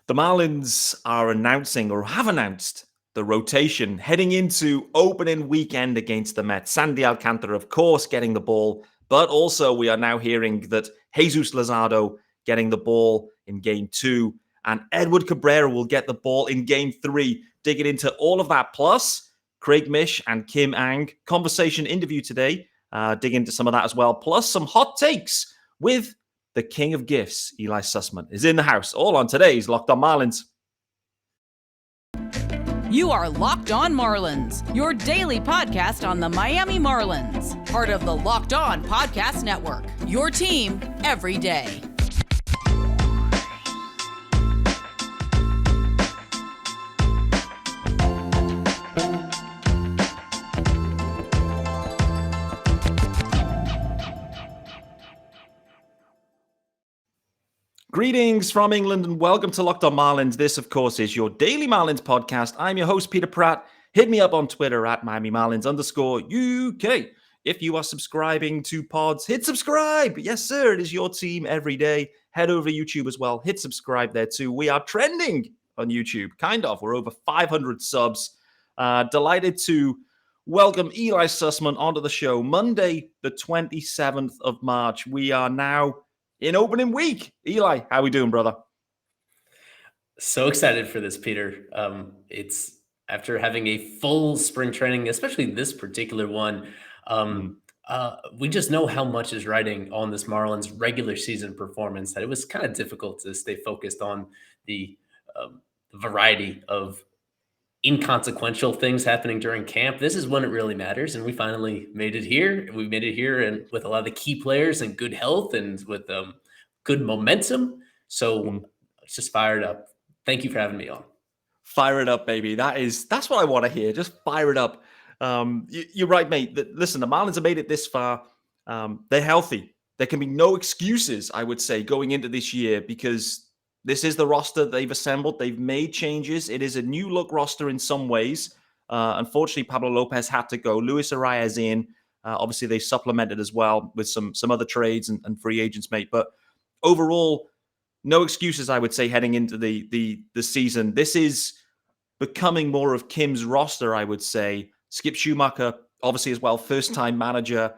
The Marlins are announcing or have announced the rotation heading into opening weekend against the Mets. Sandy Alcantara, of course, getting the ball, but also we are now hearing that Jesus Luzardo getting the ball in game 2 and Edward Cabrera will get the ball in game 3. Digging into all of that, plus Craig Mish and Kim Ang conversation interview today. Dig into some of that as well, plus some hot takes with the king of gifts, Ely Sussman, is in the house. All on today's Locked On Marlins. You are Locked On Marlins, your daily podcast on the Miami Marlins. Part of the Locked On Podcast Network, your team every day. Greetings from England and welcome to Locked On Marlins. This, of course, is your daily Marlins podcast. I'm your host, Peter Pratt. Hit me up on Twitter at MiamiMarlins_UK. If you are subscribing to pods, hit subscribe. Yes, sir. It is your team every day. Head over to YouTube as well. Hit subscribe there too. We are trending on YouTube. Kind of. We're over 500 subs. Delighted to welcome Ely Sussman onto the show. Monday, the 27th of March. We are now in opening week. Ely, how we doing, brother? So excited for this, Peter. It's after having a full spring training, especially this particular one. We just know how much is riding on this Marlins regular season performance that it was kind of difficult to stay focused on the variety of inconsequential things happening during camp. This is when it really matters, and we finally made it here. We made it here, and with a lot of the key players and good health and with good momentum. So it's just fired up. Thank you for having me on. Fire it up, baby. That's what I want to hear. Just fire it up. You're right, mate. Listen, the Marlins have made it this far. They're healthy. There can be no excuses, I would say, going into this year because this is the roster they've assembled. They've made changes. It is a new look roster in some ways. Unfortunately, Pablo Lopez had to go. Luis Arias in. Obviously, they supplemented as well with some other trades and free agents, mate. But overall, no excuses, I would say, heading into the season. This is becoming more of Kim's roster, I would say. Skip Schumacher, obviously, as well, first-time manager,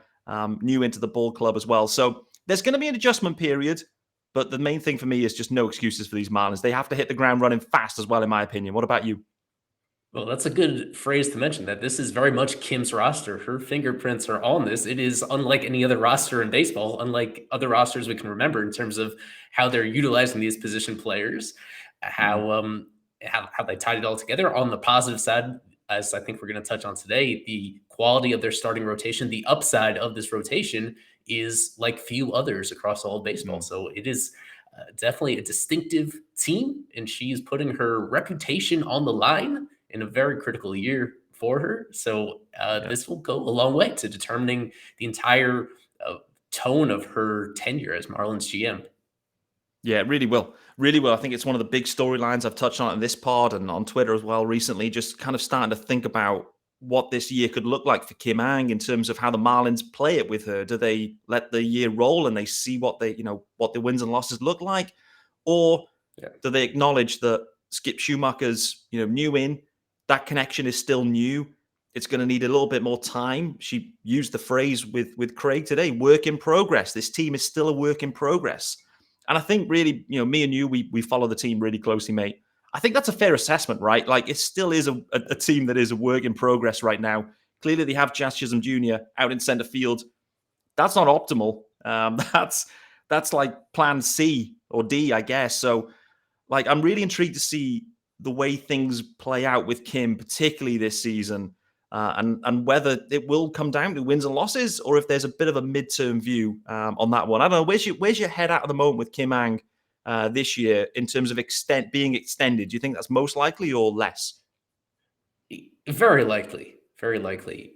new into the ball club as well. So there's going to be an adjustment period. But the main thing for me is just no excuses for these Marlins. They have to hit the ground running fast as well, in my opinion. What about you? Well, that's a good phrase to mention, that this is very much Kim's roster. Her fingerprints are on this. It is unlike any other roster in baseball, unlike other rosters we can remember in terms of how they're utilizing these position players, how they tied it all together. On the positive side, as I think we're going to touch on today, the quality of their starting rotation, the upside of this rotation is like few others across all of baseball. So it is definitely a distinctive team, and she's putting her reputation on the line in a very critical year for her. So this will go a long way to determining the entire tone of her tenure as Marlins GM. Yeah, it really will. Really will. I think it's one of the big storylines I've touched on in this pod and on Twitter as well recently, just kind of starting to think about what this year could look like for Kim Ang in terms of how the Marlins play it with her. Do they let the year roll and they see what what the wins and losses look like? Or do they acknowledge that Skip Schumacher's, new in, that connection is still new. It's going to need a little bit more time. She used the phrase with Craig today, work in progress. This team is still a work in progress. And I think really, me and you, we follow the team really closely, mate. I think that's a fair assessment, right? Like, it still is a team that is a work in progress right now. Clearly, they have Jazz Chisholm Jr. out in center field. That's not optimal. That's like plan C or D, I guess. So, like, I'm really intrigued to see the way things play out with Kim, particularly this season, and whether it will come down to wins and losses or if there's a bit of a midterm view on that one. I don't know. Where's your head at the moment with Kim Ang this year in terms of being extended? Do you think that's most likely or less? Very likely. Very likely.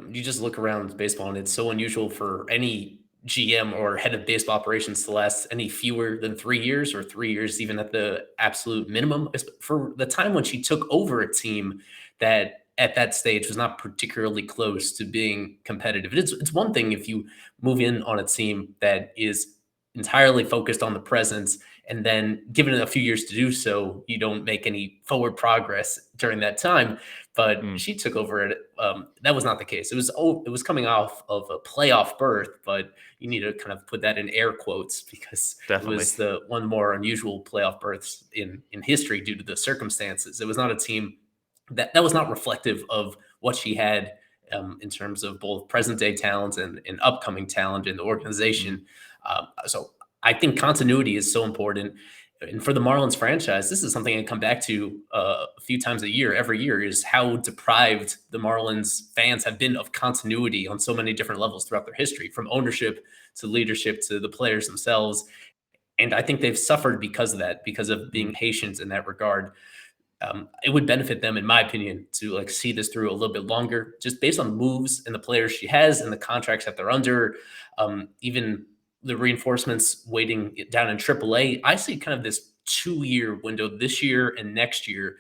You just look around baseball, and it's so unusual for any GM or head of baseball operations to last any fewer than 3 years, or 3 years even at the absolute minimum. For the time when she took over a team that at that stage was not particularly close to being competitive. It's one thing if you move in on a team that is entirely focused on the present And then given it a few years to do so, you don't make any forward progress during that time. But she took over it. That was not the case. It was coming off of a playoff berth, but you need to kind of put that in air quotes because Definitely. it was the one of the more unusual playoff berths in history due to the circumstances. It was not a team that was not reflective of what she had in terms of both present day talent and upcoming talent in the organization. So I think continuity is so important. And for the Marlins franchise, this is something I come back to a few times a year, every year, is how deprived the Marlins fans have been of continuity on so many different levels throughout their history, from ownership to leadership to the players themselves. And I think they've suffered because of that, because of being patient in that regard. It would benefit them, in my opinion, to like see this through a little bit longer, just based on moves and the players she has and the contracts that they're under, even the reinforcements waiting down in AAA. I see kind of this 2-year window this year and next year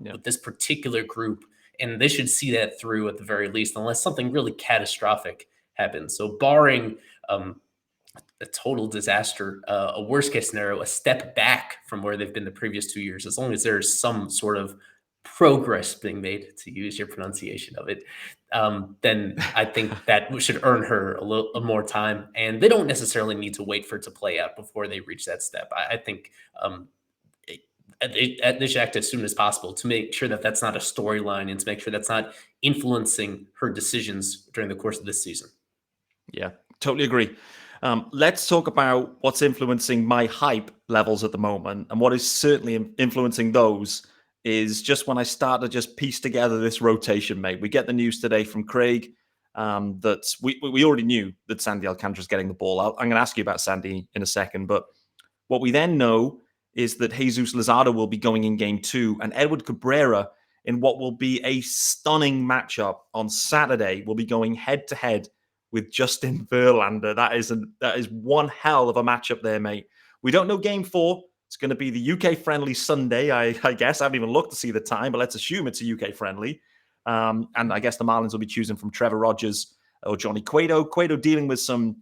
with this particular group, and they should see that through at the very least, unless something really catastrophic happens. So barring a total disaster, a worst case scenario, a step back from where they've been the previous 2 years, as long as there's some sort of progress being made, to use your pronunciation of it, then I think that should earn her a little more time. And they don't necessarily need to wait for it to play out before they reach that step. I think they should act as soon as possible to make sure that that's not a storyline and to make sure that's not influencing her decisions during the course of this season. Yeah, totally agree. Let's talk about what's influencing my hype levels at the moment. And what is certainly influencing those is just when I start to just piece together this rotation, mate. We get the news today from Craig that we already knew that Sandy Alcantara's getting the ball. I'm going to ask you about Sandy in a second. But what we then know is that Jesus Luzardo will be going in game 2, and Edward Cabrera, in what will be a stunning matchup on Saturday, will be going head-to-head with Justin Verlander. That is one hell of a matchup there, mate. We don't know game 4. It's going to be the UK-friendly Sunday, I guess. I haven't even looked to see the time, but let's assume it's a UK-friendly. And I guess the Marlins will be choosing from Trevor Rogers or Johnny Cueto. Cueto dealing with some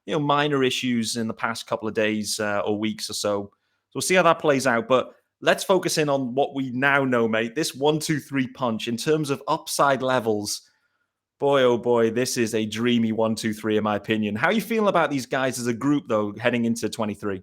minor issues in the past couple of days or weeks or so. So we'll see how that plays out. But let's focus in on what we now know, mate. This 1-2-3 punch in terms of upside levels. Boy, oh boy, this is a dreamy 1-2-3 in my opinion. How are you feeling about these guys as a group, though, heading into 23?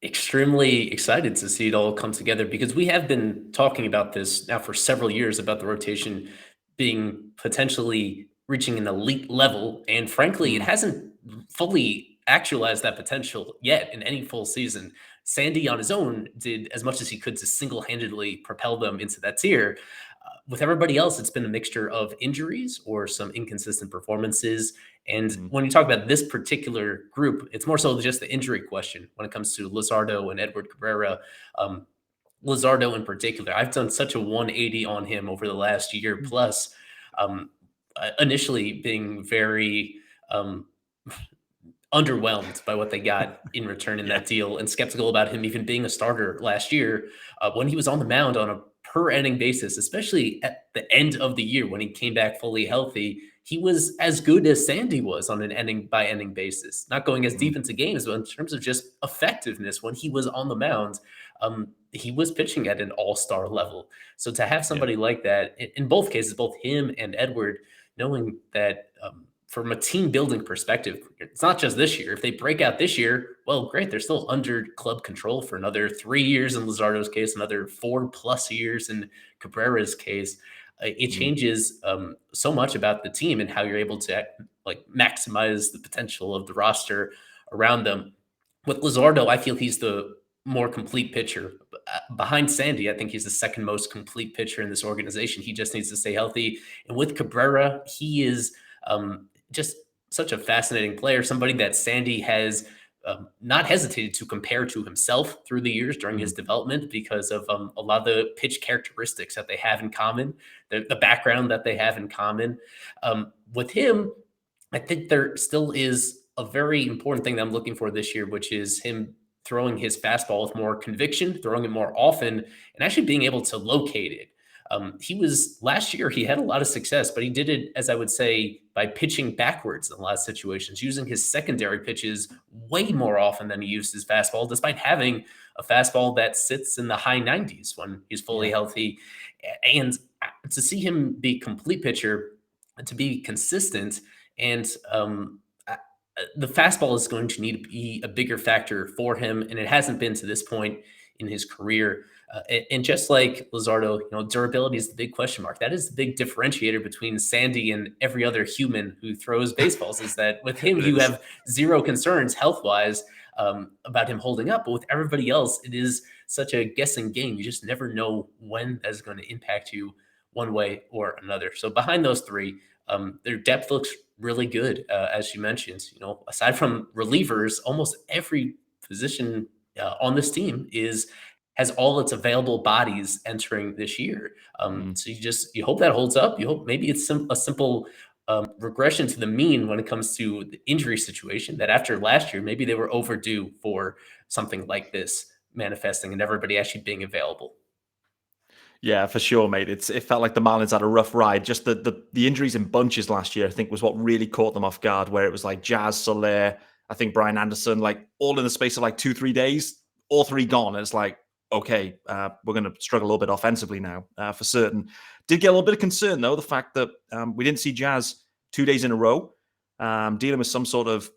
Extremely excited to see it all come together, because we have been talking about this now for several years, about the rotation being potentially reaching an elite level. And frankly, it hasn't fully actualized that potential yet in any full season. Sandy on his own did as much as he could to single-handedly propel them into that tier. With everybody else, it's been a mixture of injuries or some inconsistent performances. And when you talk about this particular group, it's more so just the injury question when it comes to Luzardo and Edward Cabrera. Luzardo in particular, I've done such a 180 on him over the last year plus. Initially being very underwhelmed by what they got in return in that deal, and skeptical about him even being a starter last year when he was on the mound on a per inning basis, especially at the end of the year when he came back fully healthy. He was as good as Sandy was on an inning by inning basis, not going as deep into games, but in terms of just effectiveness when he was on the mound, he was pitching at an all-star level. So to have somebody like that in both cases, both him and Edward, knowing that from a team building perspective, it's not just this year. If they break out this year, well, great. They're still under club control for another 3 years in Luzardo's case, another 4+ years in Cabrera's case. It changes so much about the team and how you're able to maximize the potential of the roster around them. With Luzardo, I feel he's the more complete pitcher. Behind Sandy, I think he's the second most complete pitcher in this organization. He just needs to stay healthy. And with Cabrera, he is just such a fascinating player, somebody that Sandy has not hesitated to compare to himself through the years during his development, because of a lot of the pitch characteristics that they have in common, the background that they have in common. With him, I think there still is a very important thing that I'm looking for this year, which is him throwing his fastball with more conviction, throwing it more often, and actually being able to locate it. He was last year, he had a lot of success, but he did it, as I would say, by pitching backwards in a lot of situations, using his secondary pitches way more often than he used his fastball, despite having a fastball that sits in the high 90s when he's fully healthy. And to see him be a complete pitcher, to be consistent, and the fastball is going to need to be a bigger factor for him, and it hasn't been to this point in his career. And just like Luzardo, durability is the big question mark. That is the big differentiator between Sandy and every other human who throws baseballs. Is that with him, you have zero concerns health-wise about him holding up, but with everybody else, it is such a guessing game. You just never know when that's going to impact you one way or another. So behind those three, their depth looks really good, as you mentioned. Aside from relievers, almost every position on this team has all its available bodies entering this year. So you hope that holds up. You hope maybe it's a simple regression to the mean when it comes to the injury situation, that after last year, maybe they were overdue for something like this manifesting and everybody actually being available. Yeah, for sure, mate. It felt like the Marlins had a rough ride. Just the injuries in bunches last year, I think, was what really caught them off guard, where it was like Jazz, Soler, I think Brian Anderson, like all in the space of like 2-3 days, all three gone. And it's like, okay, we're going to struggle a little bit offensively now, for certain. Did get a little bit of concern, though, the fact that we didn't see Jazz 2 days in a row, dealing with some sort of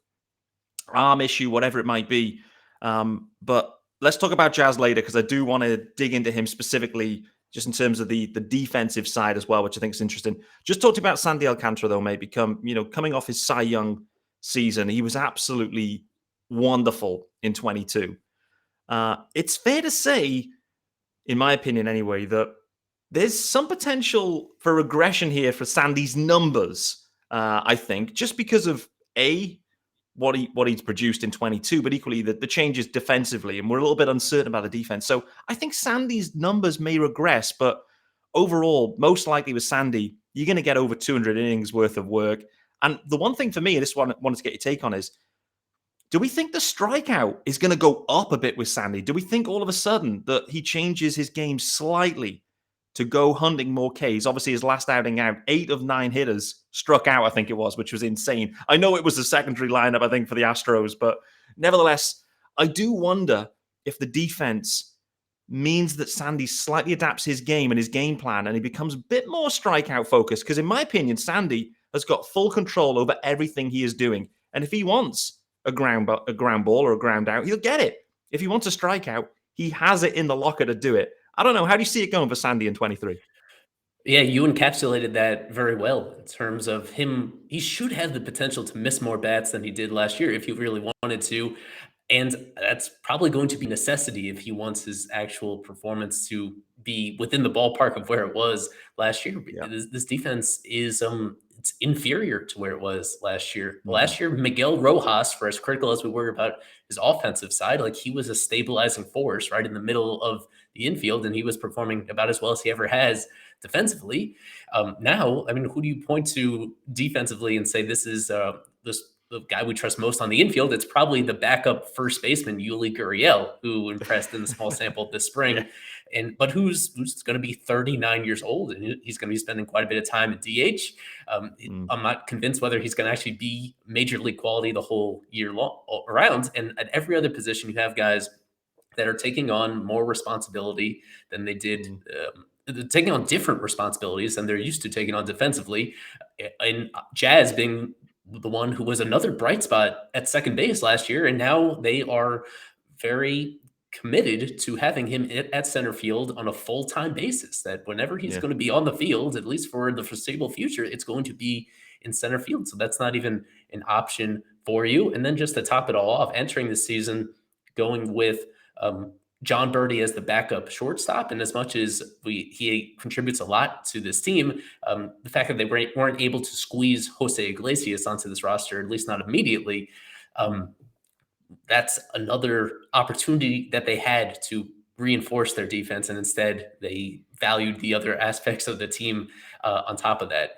arm issue, whatever it might be. But let's talk about Jazz later, because I do want to dig into him specifically, just in terms of the defensive side as well, which I think is interesting. Just talked about Sandy Alcantara, though, mate, coming off his Cy Young season, he was absolutely wonderful in 22. It's fair to say, in my opinion anyway, that there's some potential for regression here for Sandy's numbers, I think, just because of, what he's produced in 22, but equally the changes defensively, and we're a little bit uncertain about the defense. So I think Sandy's numbers may regress, but overall, most likely with Sandy, you're going to get over 200 innings worth of work. And the one thing for me, and this one I wanted to get your take on, is, do we think the strikeout is going to go up a bit with Sandy? Do we think all of a sudden that he changes his game slightly to go hunting more Ks? Obviously, his last outing out, 8 of 9 hitters struck out, I think it was, which was insane. I know it was a secondary lineup, I think, for the Astros, but nevertheless, I do wonder if the defense means that Sandy slightly adapts his game and his game plan, and he becomes a bit more strikeout focused. Because in my opinion, Sandy has got full control over everything he is doing. And if he wants a ground ball or a ground out, he'll get it. If he wants a strikeout, he has it in the locker to do it. I don't know. How do you see it going for Sandy in 23? Yeah, you encapsulated that very well in terms of him. He should have the potential to miss more bats than he did last year if he really wanted to. And that's probably going to be necessity if he wants his actual performance to be within the ballpark of where it was last year. Yeah. This defense is it's inferior to where it was last year. Last year, Miguel Rojas, for as critical as we were about his offensive side, like he was a stabilizing force right in the middle of the infield, and he was performing about as well as he ever has defensively. Now, I mean, who do you point to defensively and say this is the guy we trust most on the infield? It's probably the backup first baseman, Ely Sussman, who impressed in the small sample this spring, but who's going to be 39 years old, and he's going to be spending quite a bit of time at DH. I'm not convinced whether he's going to actually be major league quality the whole year long around. And at every other position, you have guys that are taking on more responsibility than they did. Taking on different responsibilities than they're used to taking on defensively, and Jazz being the one who was another bright spot at second base last year. And now they are very committed to having him at center field on a full-time basis, that whenever he's going to be on the field, at least for the foreseeable future, it's going to be in center field. So that's not even an option for you. And then just to top it all off, entering the season, going with John Birdie as the backup shortstop. And as much as he contributes a lot to this team, the fact that they weren't able to squeeze Jose Iglesias onto this roster, at least not immediately, that's another opportunity that they had to reinforce their defense. And instead, they valued the other aspects of the team on top of that.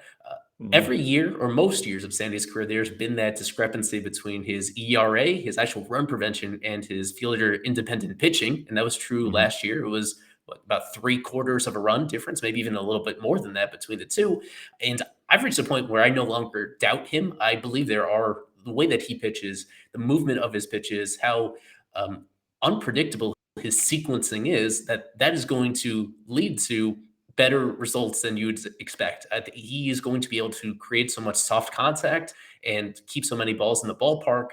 Every year, or most years of Sandy's career, there's been that discrepancy between his ERA, his actual run prevention, and his fielder independent pitching. And that was true last year. It was about 3/4 of a run difference, maybe even a little bit more than that between the two. And I've reached a point where I no longer doubt him. I believe the way that he pitches, the movement of his pitches, how unpredictable his sequencing is, that is going to lead to better results than you'd expect. I think he is going to be able to create so much soft contact and keep so many balls in the ballpark.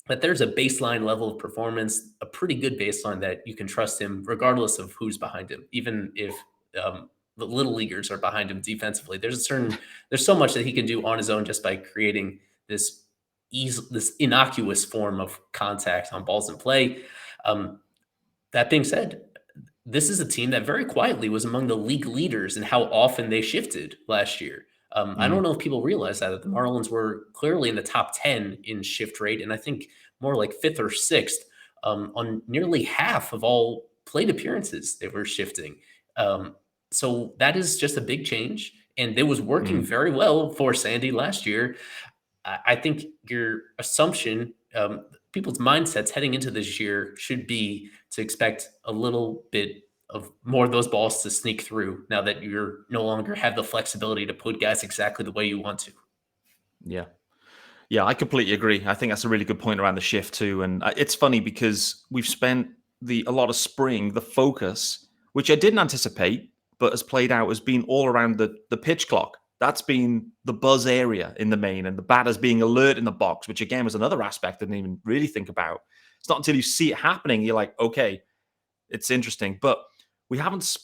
But there's a baseline level of performance, a pretty good baseline that you can trust him regardless of who's behind him, even if the little leaguers are behind him defensively. There's so much that he can do on his own just by creating this innocuous form of contact on balls in play. That being said, this is a team that very quietly was among the league leaders in how often they shifted last year. I don't know if people realize that the Marlins were clearly in the top 10 in shift rate, and I think more like fifth or sixth on nearly half of all plate appearances they were shifting. So that is just a big change, and it was working very well for Sandy last year. I think your assumption, people's mindsets heading into this year should be to expect a little bit of more of those balls to sneak through now that you're no longer have the flexibility to put guys exactly the way you want to. Yeah. Yeah, I completely agree. I think that's a really good point around the shift too. And it's funny because we've spent a lot of spring, the focus, which I didn't anticipate, but has played out, has been all around the pitch clock. That's been the buzz area in the main, and the batters being alert in the box, which again was another aspect I didn't even really think about. It's not until you see it happening, you're like, okay, it's interesting. But we haven't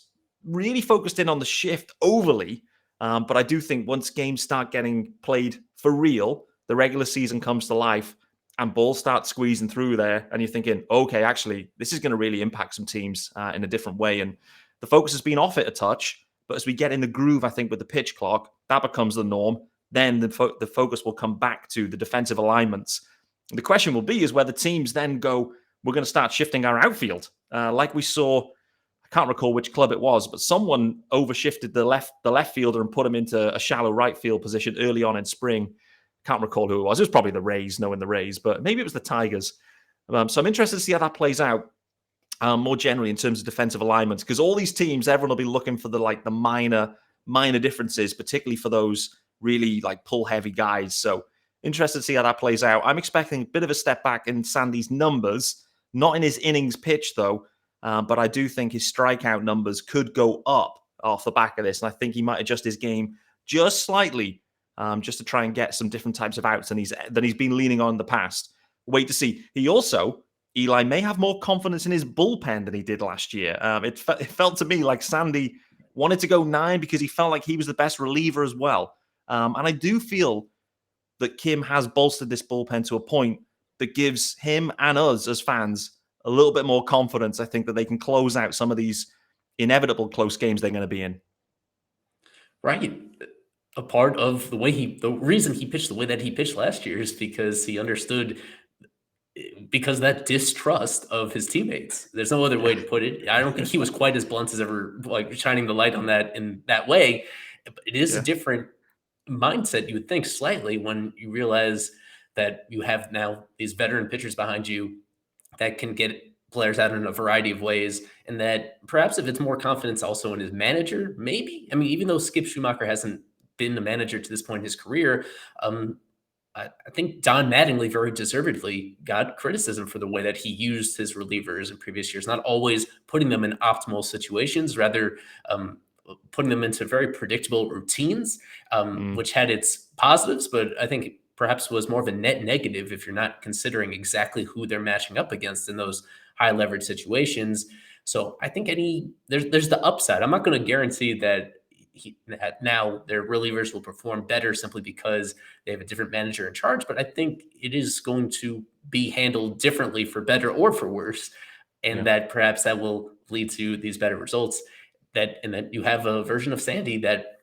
really focused in on the shift overly. But I do think once games start getting played for real, the regular season comes to life and balls start squeezing through there, and you're thinking, okay, actually, this is going to really impact some teams in a different way. And the focus has been off it a touch, but as we get in the groove, I think with the pitch clock, that becomes the norm. Then the focus will come back to the defensive alignments. And the question will be is whether teams then go, we're going to start shifting our outfield, like we saw. I can't recall which club it was, but someone overshifted the left fielder and put him into a shallow right field position early on in spring. Can't recall who it was. It was probably the Rays, knowing the Rays, but maybe it was the Tigers. So I'm interested to see how that plays out more generally in terms of defensive alignments, because all these teams, everyone will be looking for the minor differences, particularly for those really like pull heavy guys. So interested to see how that plays out. I'm expecting a bit of a step back in Sandy's numbers, not in his innings pitch though, but I do think his strikeout numbers could go up off the back of this, and I think he might adjust his game just slightly. Just to try and get some different types of outs than he's been leaning on in the past. Wait to see. Eli may have more confidence in his bullpen than he did last year. It felt to me like Sandy wanted to go 9 because he felt like he was the best reliever as well. And I do feel that Kim has bolstered this bullpen to a point that gives him and us as fans a little bit more confidence. I think that they can close out some of these inevitable close games they're going to be in. Right. A part of the reason he pitched the way that he pitched last year is because he understood, because that distrust of his teammates. There's no other way to put it. I don't think he was quite as blunt as ever, like shining the light on that in that way. But it is a different mindset, you would think, slightly, when you realize that you have now these veteran pitchers behind you that can get players out in a variety of ways, and that perhaps if it's more confidence also in his manager, maybe. I mean, even though Skip Schumacher hasn't been the manager to this point in his career, I think Don Mattingly very deservedly got criticism for the way that he used his relievers in previous years, not always putting them in optimal situations, rather putting them into very predictable routines, which had its positives, but I think perhaps was more of a net negative if you're not considering exactly who they're matching up against in those high leverage situations. So I think there's the upside. I'm not going to guarantee that now their relievers will perform better simply because they have a different manager in charge, but I think it is going to be handled differently for better or for worse, and that perhaps that will lead to these better results. And that you have a version of Sandy that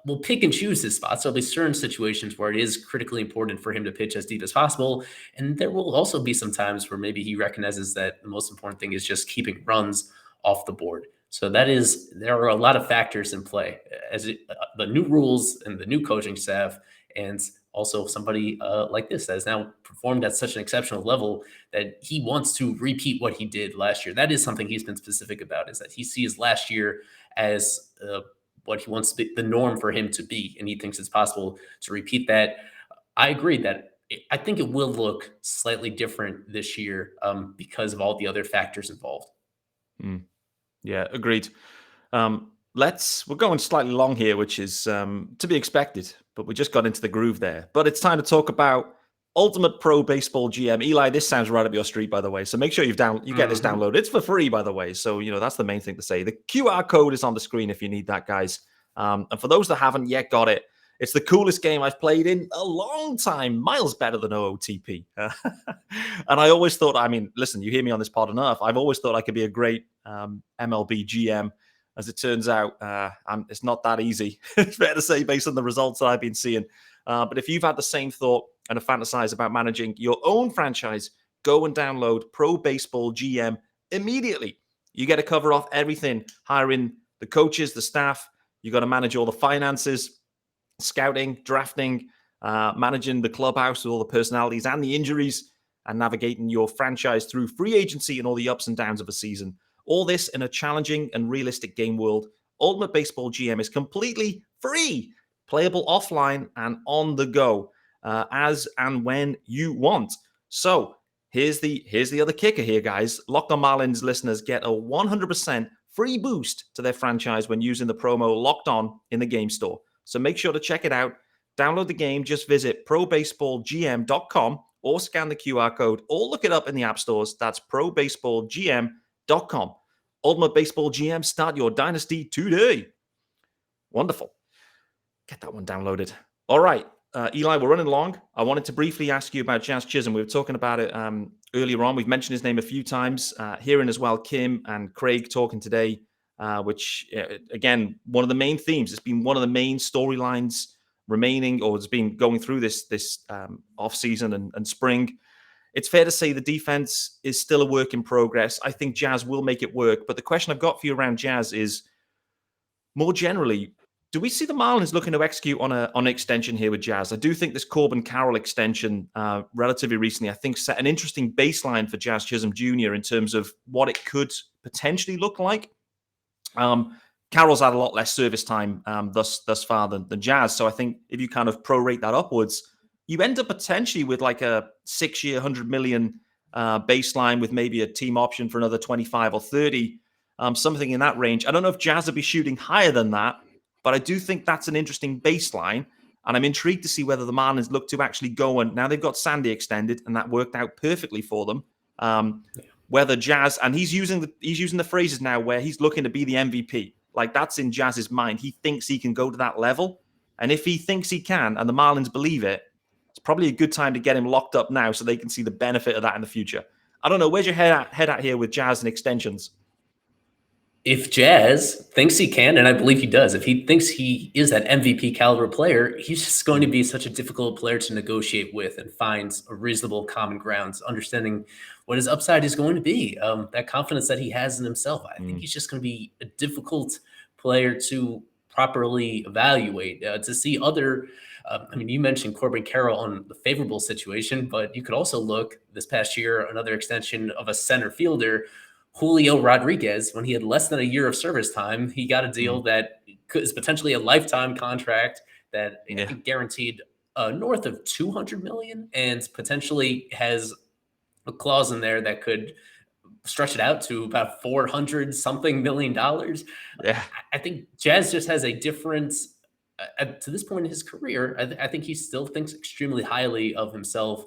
will pick and choose his spots. There'll be certain situations where it is critically important for him to pitch as deep as possible, and there will also be some times where maybe he recognizes that the most important thing is just keeping runs off the board. So there are a lot of factors in play as the new rules and the new coaching staff and also somebody like this that has now performed at such an exceptional level that he wants to repeat what he did last year. That is something he's been specific about, is that he sees last year as what he wants the norm for him to be, and he thinks it's possible to repeat that. I agree that I think it will look slightly different this year because of all the other factors involved. Yeah, agreed. We're going slightly long here, which is to be expected, but we just got into the groove there. But it's time to talk about Ultimate Pro Baseball GM. Eli, this sounds right up your street, by the way. So make sure you get this downloaded. It's for free, by the way. So, that's the main thing to say. The QR code is on the screen if you need that, guys. And for those that haven't yet got it, it's the coolest game I've played in a long time, miles better than OOTP. And I always thought, listen, you hear me on this pod enough. I've always thought I could be a great MLB GM. As it turns out, it's not that easy. It's fair to say, based on the results that I've been seeing. But if you've had the same thought and have fantasized about managing your own franchise, go and download Pro Baseball GM immediately. You get to cover off everything, hiring the coaches, the staff. You got to manage all the finances, scouting, drafting, managing the clubhouse with all the personalities and the injuries, and navigating your franchise through free agency and all the ups and downs of a season. All this in a challenging and realistic game world. Ultimate Baseball GM is completely free, playable offline and on the go, as and when you want. So here's the other kicker here, guys. Locked On Marlins listeners get a 100% free boost to their franchise when using the promo Locked On in the game store. So make sure to check it out. Download the game. Just visit probaseballgm.com or scan the QR code or look it up in the app stores. That's probaseballgm.com. Ultimate Baseball GM, start your dynasty today. Wonderful. Get that one downloaded. All right, Eli, we're running long. I wanted to briefly ask you about Jazz Chisholm. We were talking about it earlier on. We've mentioned his name a few times. Hearing as well Kim and Craig talking today, which, again, one of the main themes. It's been one of the main storylines remaining, or it's been going through this off-season and spring. It's fair to say the defense is still a work in progress. I think Jazz will make it work. But the question I've got for you around Jazz is, more generally, do we see the Marlins looking to execute on an extension here with Jazz? I do think this Corbin Carroll extension relatively recently, I think, set an interesting baseline for Jazz Chisholm Jr. in terms of what it could potentially look like. Carroll's had a lot less service time thus far than Jazz. So I think if you kind of prorate that upwards, you end up potentially with like a 6-year, $100 million baseline with maybe a team option for another 25 or 30, something in that range. I don't know if Jazz will be shooting higher than that, but I do think that's an interesting baseline. And I'm intrigued to see whether the Marlins look to actually go, and now they've got Sandy extended, and that worked out perfectly for them. Whether Jazz, and he's using the phrases now where he's looking to be the MVP. Like, that's in Jazz's mind. He thinks he can go to that level. And if he thinks he can, and the Marlins believe it, it's probably a good time to get him locked up now so they can see the benefit of that in the future. I don't know. Where's your head at here with Jazz and extensions? If Jazz thinks he can, and I believe he does, if he thinks he is that MVP caliber player, he's just going to be such a difficult player to negotiate with and find a reasonable common ground, understanding what his upside is going to be, that confidence that he has in himself. I think he's just going to be a difficult player to properly evaluate, to see other. You mentioned Corbin Carroll on the favorable situation, but you could also look this past year, another extension of a center fielder, Julio Rodriguez. When he had less than a year of service time, he got a deal that is potentially a lifetime contract that I think guaranteed north of $200 million, and potentially has a clause in there that could stretch it out to about $400 something million. Yeah. I think Jazz just has a difference to this point in his career. I think he still thinks extremely highly of himself.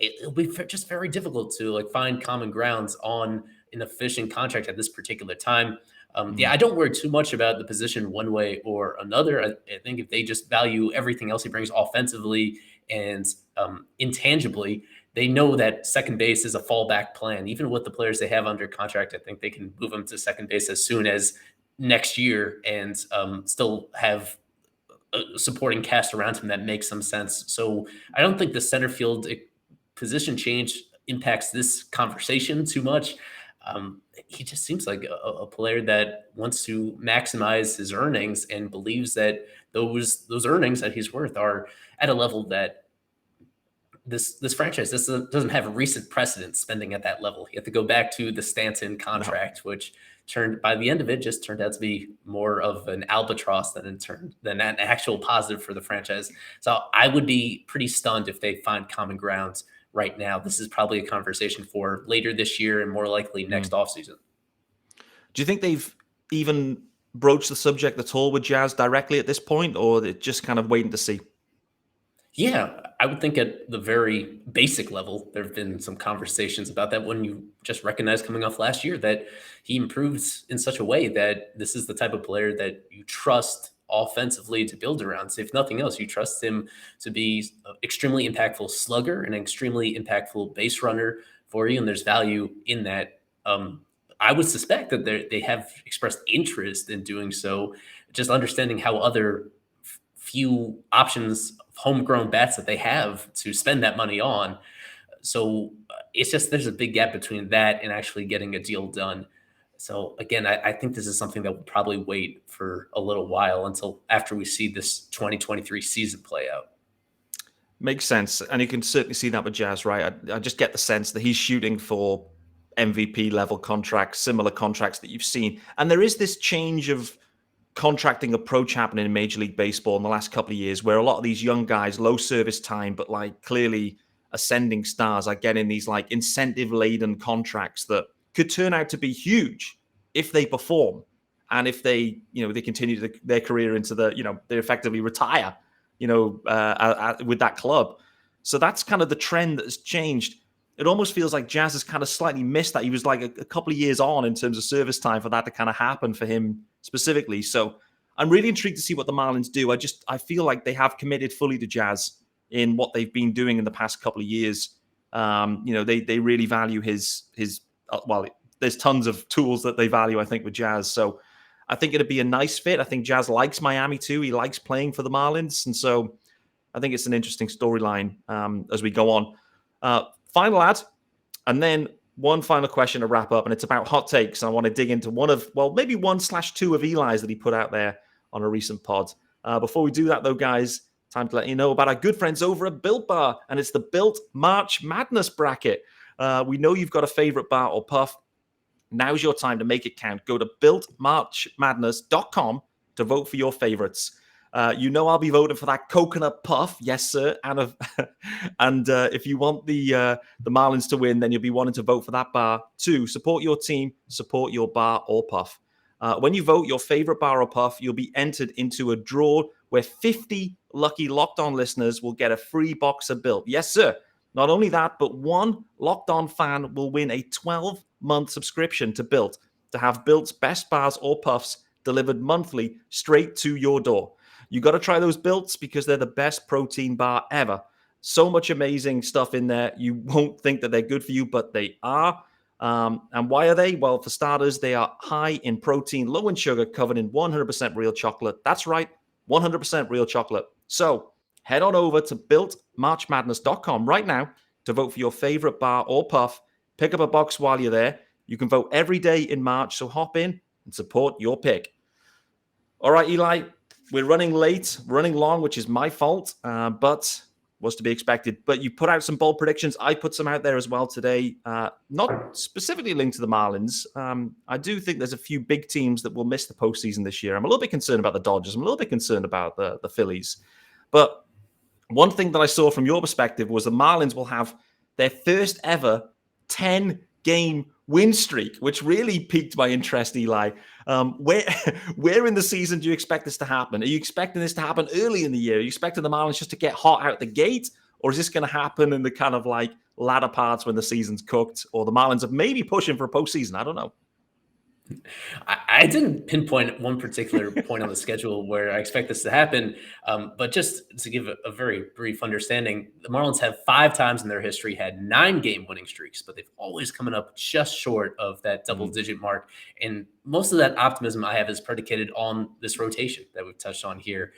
It'll be just very difficult to find common grounds on an efficient contract at this particular time. I don't worry too much about the position one way or another. I think if they just value everything else he brings offensively and intangibly, they know that second base is a fallback plan. Even with the players they have under contract, I think they can move them to second base as soon as next year and still have a supporting cast around him that makes some sense. So I don't think the center field position change impacts this conversation too much. He just seems like a player that wants to maximize his earnings and believes that those earnings that he's worth are at a level that this franchise doesn't have a recent precedent spending at that level. You have to go back to the Stanton No. contract, which by the end of it just turned out to be more of an albatross than than an actual positive for the franchise. So I would be pretty stunned if they find common grounds right now. This is probably a conversation for later this year and more likely next offseason. Do you think they've even broached the subject at all with Jazz directly at this point, or they're just kind of waiting to see? Yeah, I would think at the very basic level, there have been some conversations about that when you just recognize coming off last year that he improves in such a way that this is the type of player that you trust offensively to build around. So if nothing else, you trust him to be an extremely impactful slugger and an extremely impactful base runner for you. And there's value in that. I would suspect that they have expressed interest in doing so, just understanding how other few options of homegrown bats that they have to spend that money on. So it's just there's a big gap between that and actually getting a deal done. So again, I think this is something that will probably wait for a little while until after we see this 2023 season play out. Makes sense. And you can certainly see that with Jazz, right? I just get the sense that he's shooting for MVP level contracts, similar contracts that you've seen. And there is this change of contracting approach happening in Major League Baseball in the last couple of years, where a lot of these young guys, low service time, but like clearly ascending stars, are getting these like incentive laden contracts that could turn out to be huge if they perform and if they, they continue their career into they effectively retire, with that club. So that's kind of the trend that has changed. It almost feels like Jazz has kind of slightly missed that. He was like a couple of years on in terms of service time for that to kind of happen for him specifically. So I'm really intrigued to see what the Marlins do. I feel like they have committed fully to Jazz in what they've been doing in the past couple of years. They really value his there's tons of tools that they value, I think, with Jazz. So I think it'd be a nice fit. I think Jazz likes Miami too. He likes playing for the Marlins. And so I think it's an interesting storyline as we go on. Final ad, and then one final question to wrap up, and it's about hot takes. I want to dig into maybe 1/2 of Eli's that he put out there on a recent pod. Before we do that, though, guys, time to let you know about our good friends over at Built Bar, and it's the Built March Madness bracket. We know you've got a favorite bar or puff. Now's your time to make it count. Go to builtmarchmadness.com to vote for your favorites. I'll be voting for that coconut puff, yes, sir. And if you want the Marlins to win, then you'll be wanting to vote for that bar too. Support your team, support your bar or puff. When you vote your favorite bar or puff, you'll be entered into a draw where 50 lucky Locked On listeners will get a free box of Built. Yes, sir. Not only that, but one Locked On fan will win a 12-month subscription to Built to have Built's best bars or puffs delivered monthly straight to your door. You got to try those Builts because they're the best protein bar ever. So much amazing stuff in there. You won't think that they're good for you, but they are. And why are they? Well, for starters, they are high in protein, low in sugar, covered in 100% real chocolate. That's right, 100% real chocolate. So head on over to builtmarchmadness.com right now to vote for your favorite bar or puff. Pick up a box while you're there. You can vote every day in March, so hop in and support your pick. All right, Eli, we're running late, running long, which is my fault, but was to be expected. But you put out some bold predictions. I put some out there as well today, not specifically linked to the Marlins. I do think there's a few big teams that will miss the postseason this year. I'm a little bit concerned about the Dodgers. I'm a little bit concerned about the Phillies. But one thing that I saw from your perspective was the Marlins will have their first ever 10-game win streak, which really piqued my interest, Eli. Where in the season do you expect this to happen? Are you expecting this to happen early in the year? Are you expecting the Marlins just to get hot out the gate? Or is this going to happen in the kind of like latter parts when the season's cooked? Or the Marlins are maybe pushing for a postseason? I don't know. I didn't pinpoint one particular point on the schedule where I expect this to happen, but just to give a very brief understanding, the Marlins have 5 times in their history had 9-game winning streaks, but they've always coming up just short of that double-digit mark. And most of that optimism I have is predicated on this rotation that we've touched on here.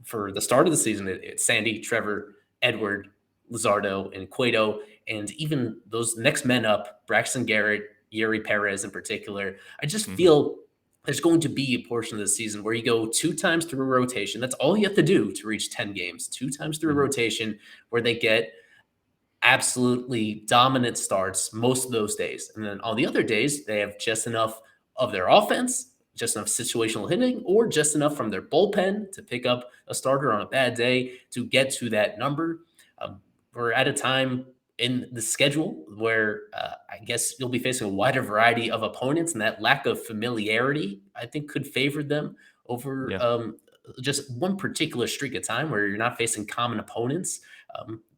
For the start of the season, it's Sandy, Trevor, Edward, Luzardo, and Cueto, and even those next men up, Braxton Garrett, Yuri Perez in particular. I just Hmm. feel there's going to be a portion of the season where you go 2 times through a rotation. That's all you have to do to reach 10 games, 2 times through a Hmm. rotation where they get absolutely dominant starts most of those days. And then on the other days, they have just enough of their offense, just enough situational hitting, or just enough from their bullpen to pick up a starter on a bad day to get to that number. We're at a time in the schedule where I guess you'll be facing a wider variety of opponents, and that lack of familiarity, I think, could favor them over Yeah. just one particular streak of time where you're not facing common opponents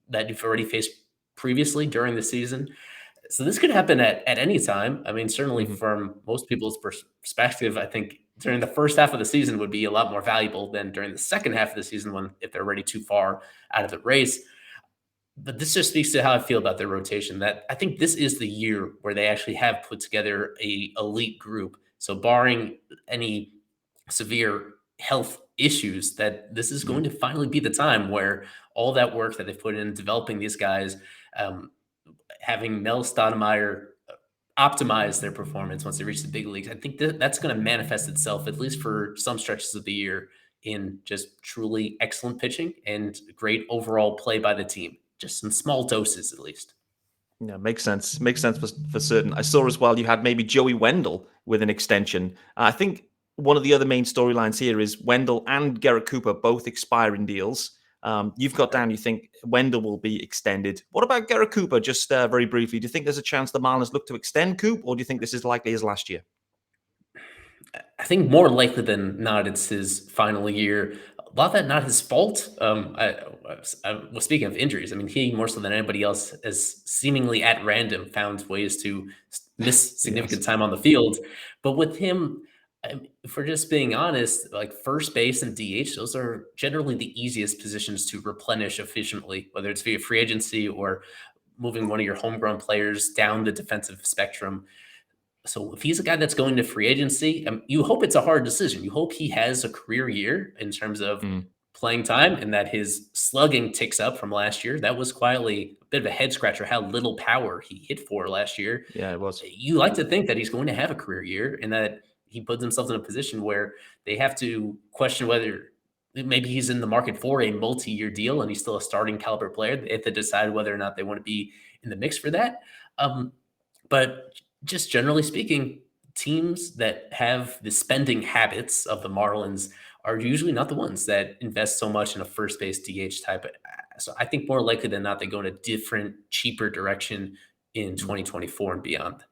that you've already faced previously during the season. So this could happen at any time. I mean, certainly Hmm. from most people's perspective, I think during the first half of the season would be a lot more valuable than during the second half of the season when if they're already too far out of the race. But this just speaks to how I feel about their rotation. That I think this is the year where they actually have put together a elite group. So barring any severe health issues, that this is going to finally be the time where all that work that they've put in developing these guys, um, having Mel Stoudemire optimize their performance once they reach the big leagues, I think that's going to manifest itself, at least for some stretches of the year, in just truly excellent pitching and great overall play by the team, just in small doses at least. Yeah, makes sense. Makes sense for certain. I saw as well you had maybe Joey Wendell with an extension. I think one of the other main storylines here is Wendell and Garrett Cooper both expiring deals. You've got down, you think Wendell will be extended. What about Garrett Cooper? Just very briefly, do you think there's a chance the Marlins look to extend Coop, or do you think this is likely as last year? I think more likely than not, it's his final year. A lot of that not his fault. I was speaking of injuries. I mean, he more so than anybody else has seemingly at random found ways to miss Yes. significant time on the field. But with him, if we're just being honest, like first base and DH, those are generally the easiest positions to replenish efficiently, whether it's via free agency or moving one of your homegrown players down the defensive spectrum. So if he's a guy that's going to free agency, you hope it's a hard decision. You hope he has a career year in terms of Mm, playing time and that his slugging ticks up from last year. That was quietly a bit of a head scratcher how little power he hit for last year. yeah, it was. You like to think that he's going to have a career year and that he puts himself in a position where they have to question whether maybe he's in the market for a multi-year deal and he's still a starting caliber player. They have to decide whether or not they want to be in the mix for that. Um, but just generally speaking, teams that have the spending habits of the Marlins are usually not the ones that invest so much in a first base DH type. So I think more likely than not, they go in a different, cheaper direction in Mm. 2024 and beyond.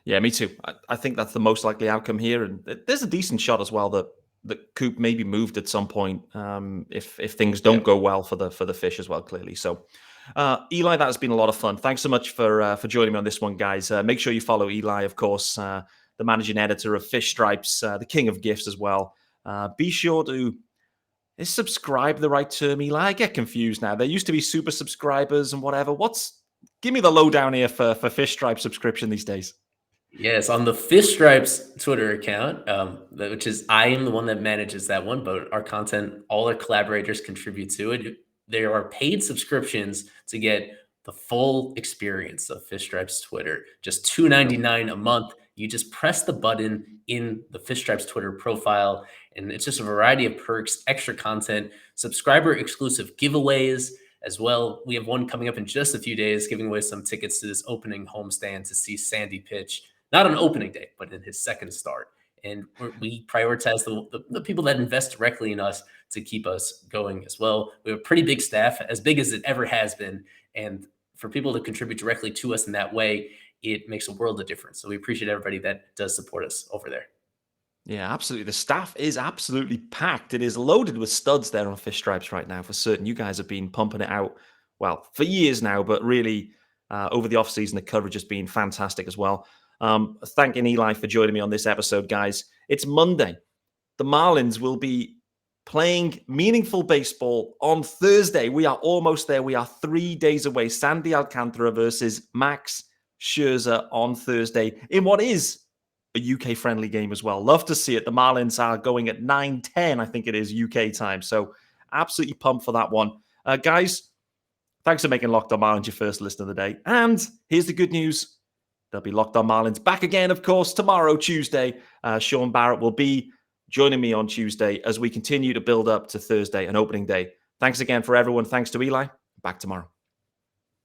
Yeah, me too. I think that's the most likely outcome here, and there's a decent shot as well that Coop may be moved at some point if things don't Yep. go well for the fish as well. Clearly, so Eli, that has been a lot of fun. Thanks so much for joining me on this one, guys. Make sure you follow Eli, of course, the managing editor of Fish Stripes, the king of gifts as well. Be sure to is subscribe the right term, Eli? I get confused now. There used to be super subscribers and whatever. Give me the lowdown here for Fish Stripe subscription these days. Yes, on the Fish Stripes Twitter account, which is I am the one that manages that one, but our content, all our collaborators contribute to it. There are paid subscriptions to get the full experience of Fish Stripes Twitter. Just $2.99 a month. You just press the button in the Fish Stripes Twitter profile, and it's just a variety of perks, extra content, subscriber exclusive giveaways as well. We have one coming up in just a few days, giving away some tickets to this opening homestand to see Sandy pitch, not on opening day, but in his second start. And we prioritize the people that invest directly in us to keep us going as well. We have a pretty big staff, as big as it ever has been. And for people to contribute directly to us in that way, it makes a world of difference. So we appreciate everybody that does support us over there. Yeah, absolutely. The staff is absolutely packed. It is loaded with studs there on Fish Stripes right now for certain. You guys have been pumping it out, well, for years now, but really over the offseason, the coverage has been fantastic as well. Thanking Eli for joining me on this episode, guys. It's Monday. The Marlins will be playing meaningful baseball on Thursday. We are almost there. We are 3 days away. Sandy Alcantara versus Max Scherzer on Thursday in what is a UK-friendly game as well. Love to see it. The Marlins are going at 9:10, I think it is, UK time. So absolutely pumped for that one. Guys, thanks for making Locked On Marlins your first listen of the day. And here's the good news. There'll be Locked On Marlins back again, of course, tomorrow, Tuesday. Sean Barrett will be joining me on Tuesday as we continue to build up to Thursday and opening day. Thanks again for everyone. Thanks to Eli. Back tomorrow.